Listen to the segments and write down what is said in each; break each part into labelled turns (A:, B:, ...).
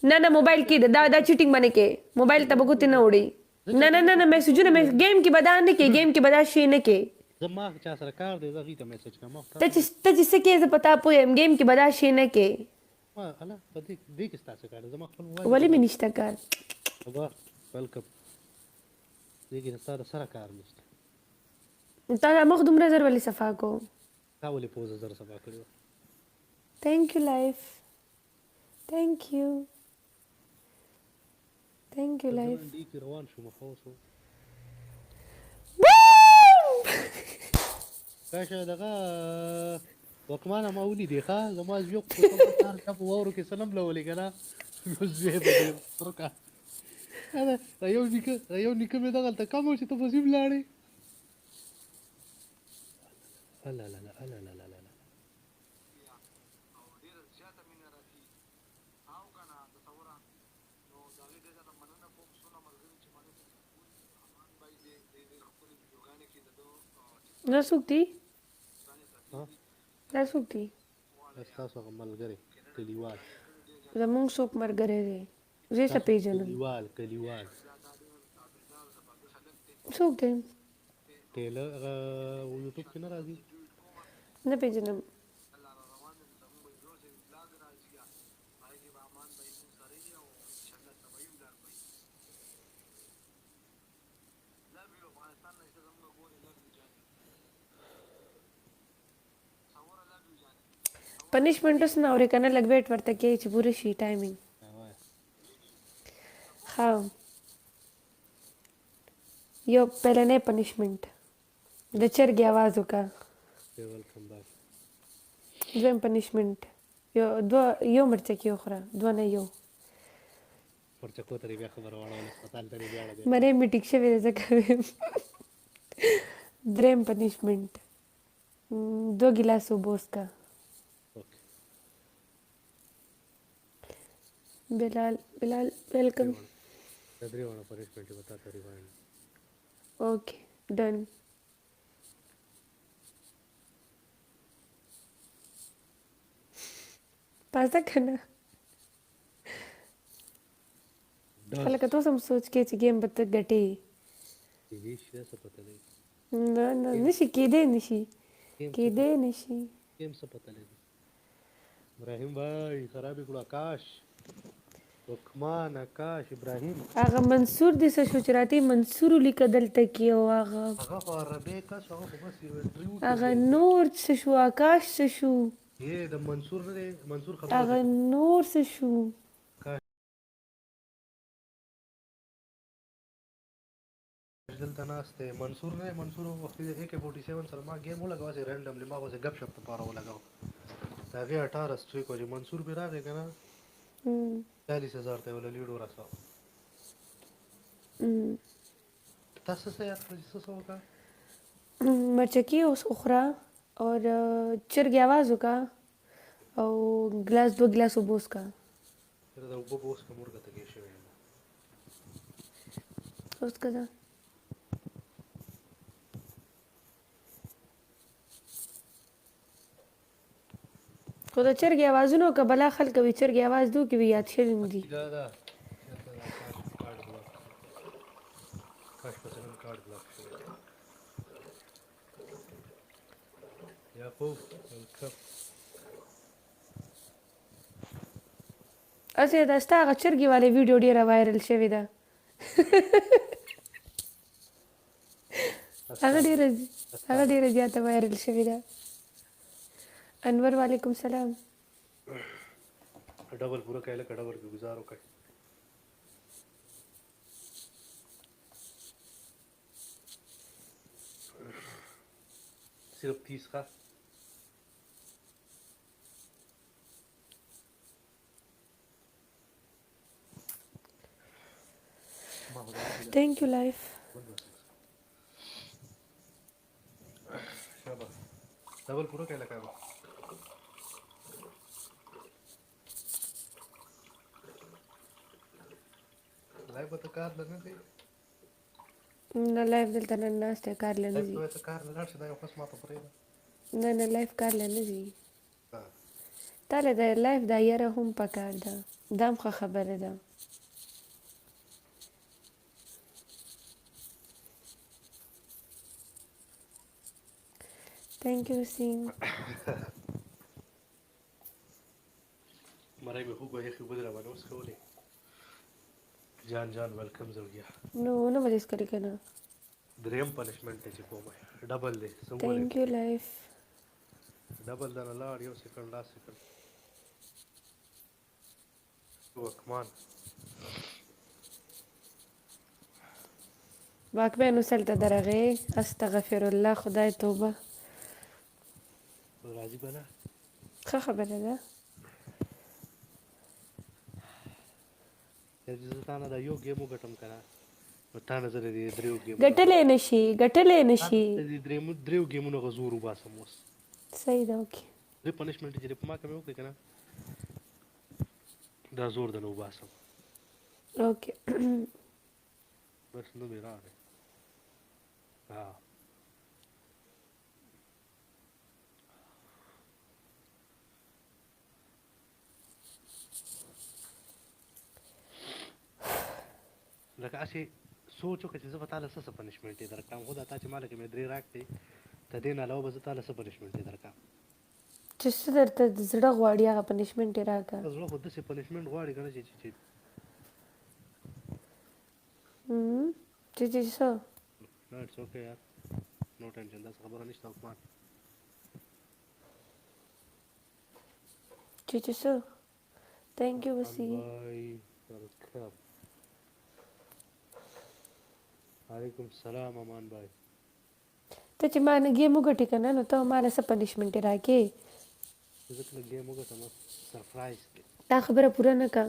A: نه نه موبایل کې دا چیټینګ باندې کې موبایل ته به ګوتې نه وړي. نه نه نه نه میسجونه گیم کې به دا نه کې گیم کې به دا شی نه کې.
B: زما چا سره کار دی زه هغې ته میسج کوم
A: ته چې څه کې زه په تا پوهیم گیم کې به دا شی نه کې.
B: الله په دې کې ستا څه کار دی زما خپل موبایل
A: ولې مې نشته کار
B: ابا ویلکم دې کې ستا سره کار نشته.
A: تا دا مخ دومره زر ولې صفا کو
B: تا ولې پوزه زر صفا کړې وه.
A: تھینک یو لایف تھینک یو لایف.
B: دې کې روان شو مخه شو کاشه دغه وکمانه ما ولیدې ښه زما زوی خو په واورو کې سلم لولې که نه زوی به ډېر ورکه یو نیکه مې دغلته کم و چې ته پسې ولاړې. الله لا لا الله لا لا لا
A: دا څوک دي دا څوک دي
B: ستاسو هغه ملګری کلیوال
A: زمونږ څوک ملګری دی زه یې څه پېژنم
B: کلیوال
A: څوک دی
B: ټیلر هغه یوټیوب کې نه راځي
A: نه پېژنم. پنشمنټ اوس نه اورې که نه لږ ویټ ورته کوي چې پوره شي ټایمینګ. ها یو پهلنی پنشمنټ د چرګې आवाज وکړه. دویم پنشمنټ یو مرچکي وخوره دوه نه یو
B: مرچکو ته بیا خبره واړوله هسپتال ته بیا
A: مرۍ مې ټیک شوې ده ځکه دریم پنشمنټ 2 ګیلاس اوبه وڅښه. بلال ویلکم. اوکے ڈن. پاسه کنه خلک ته سم سوچ کې چې گیم به ته ګټې نه نه نشي کېدی نشي
B: گیم څه پته لري. ابراهیم بھائی خرابې کړو آکاش وکمان آکاش ابراهیم
A: هغه منصور دې څه شو چې راته منصور ولیکه دلته کې او هغه
B: خو عربی کس هغه خو بس یو انټرویو
A: هغه نور څه شو آکاش څه شو
B: یې د منصور نه دی منصور خبره
A: هغه نور څه شو
B: دلته ناست دی منصور نه منصور وخت دی AK47 سره ما ګیم ولګاوه چې رینډملی ما خو ګپ شپ لپاره ولګاوه د هغې 18 سټریک و چې منصور پرې راغی که نه 40,000 ته یې وله لیډ ورساوه. تاسو څه یاد کړه چې څه وکړه
A: مرچکي وخوره اور چرګې आवाज وکړه او ګلاس 2 ګلاس اوبه وڅښه.
B: د اوبه به اوس که مورګه ته کې شوی یم
A: اوس که ده خو د چرګې اوازونه که بلا خلک وي چرګې اواز دو کې وي یاد شوي مې دي. اسې دا ستا هغه چرګې والې ویډیو ډېره وایرل شوې ده هغه ډېره زیاته وایرل شوې ده. انور وعلیکم سلام.
B: ڈبل پورا کہہ لے ڈبل کی گزارو کہ صرف 30 کا
A: thank you life.
B: शाबाश डबल पूरा कह लगा लाइव तो कार लगे थे
A: نه لایف دلته نه ناسته کار لنه دي
B: ته کار نه شي دا یو قسمه ته پرې
A: نه لایف کار لنه دي تاله د لایف دا یره هم پکار ده دا هم ښه خبره ده thank you سین
B: مرای مې خوب یخې اوبه را باندې اوس کولې جان ویلکم زړګیا
A: نو ونه به دې څکلې که نه
B: دریم پنشمنټ دی چې کوم ډبل دی څه ووایې
A: thank you لایف
B: ډبل دنه لاړ یو سیکنډ لاس سیکنډ وکمان
A: واکمن اوسل ته درغې استغفر الله خدای توبه
B: راځي به نه
A: ښه خبره ده
B: زه تا نه دا یو ګیم وګټم که نه نو تا نه زه د دې دریو ګیمونو
A: ګټلی نشي
B: د دې دریو ګیمونو هغه زور وباسم اوس
A: صحیح ده اوکې
B: درې پنشمنټ چې په ما کې مې وکړې که نه دا زور د نه وباسم
A: اوکې
B: بس نو مې راغی لکه هسې سوچ وکړه چې زه به تا له څه پنشمنټ یې درکړم خو دا تا چې ما لکه مې درې راکړې د دې نه علاوه به زه تا له څه پنشمنټ یې درکړم
A: چې څه درته د زړه غواړي هغه پنشمنټ یې راکړه
B: زړه خو داسې پنشمنټ غواړي که نه چې
A: چې څه
B: نه اټس اوکې یار نو ټینشن داسې خبره نشته عثمان
A: چې څه thank you وسي
B: وعلیکم السلام امان بھائی
A: ته چې ما نه ګیم وګټې که نه نو ته ما له څه پنشمنټ یې راکې
B: زه کله ګیم وګټم سرپرایز کې
A: دا خبره پوره نه که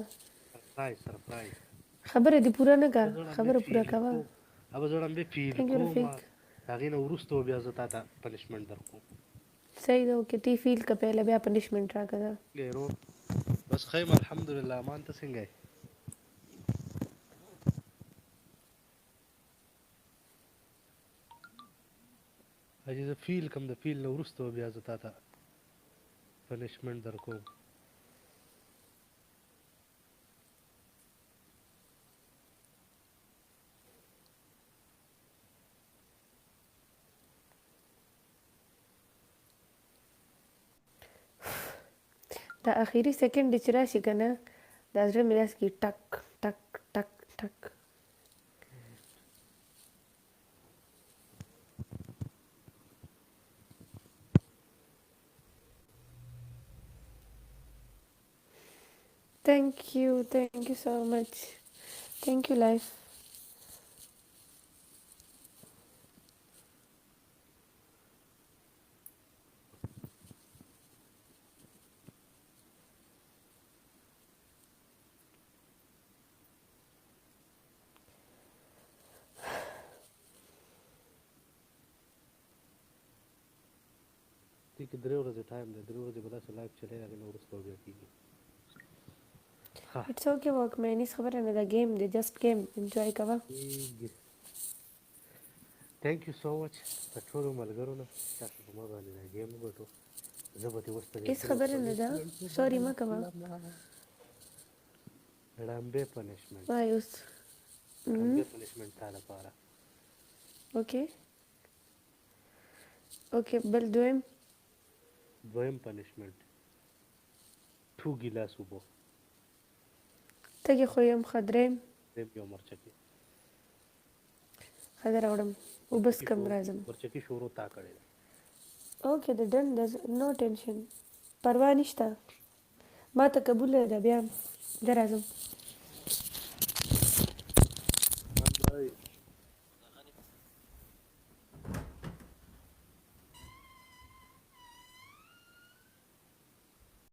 B: سرپرایز
A: خبره دې پوره نه که خبره پوره کوه
B: अब زه ړمبې فیل
A: Thank you,
B: کوم
A: رفیق.
B: هغې نه وروسته بیا زه تا ته پنشمنټ درکوم
A: صحیح ده اوکې تی فیل که پهله بیا پنشمنټ راکړه
B: ګیرو بس خیم الحمدلله امان ته څنګه یې حاجي زه فیل کوم د فیل نه وروسته بیا زه تا ته پنشمنټ درکوم
A: دا اخیری سیکنډ چې راشي که نه دا زړه مې داسې کېږي ټک ټک ټک ټک thank you so much thank you life
B: دې کې درې ورځې ټایم دی درې ورځې به داسې لایف چلی هغې نه وروسته بیا کېږي
A: it's okay واکمن هېڅ خبره نه ده ګیم دی جسټ ګیم انجوای کوه
B: تھینک یو سو مچ د ټولو ملګرو نه تاسو په ما باندې دا ګیم وګټو زه به دې اوس په دې
A: هېڅ خبره نه ده سوري مه کوه
B: ړمبې پنشمنټ
A: وایي اوس
B: ړمبې پنشمنټ تا لپاره
A: اوکې بل
B: دویم پنشمنټ 2 ګیلاس اوبه
A: تږې خو یم ښه درېیم
B: یو مرچکې
A: ښه ده راوړم اوبه څکم راځم
B: مرچکې شورو تا کړې ده
A: اوکې د ډن نو ټینشن پروا نشته ما ته قبوله ده بیا زه راځم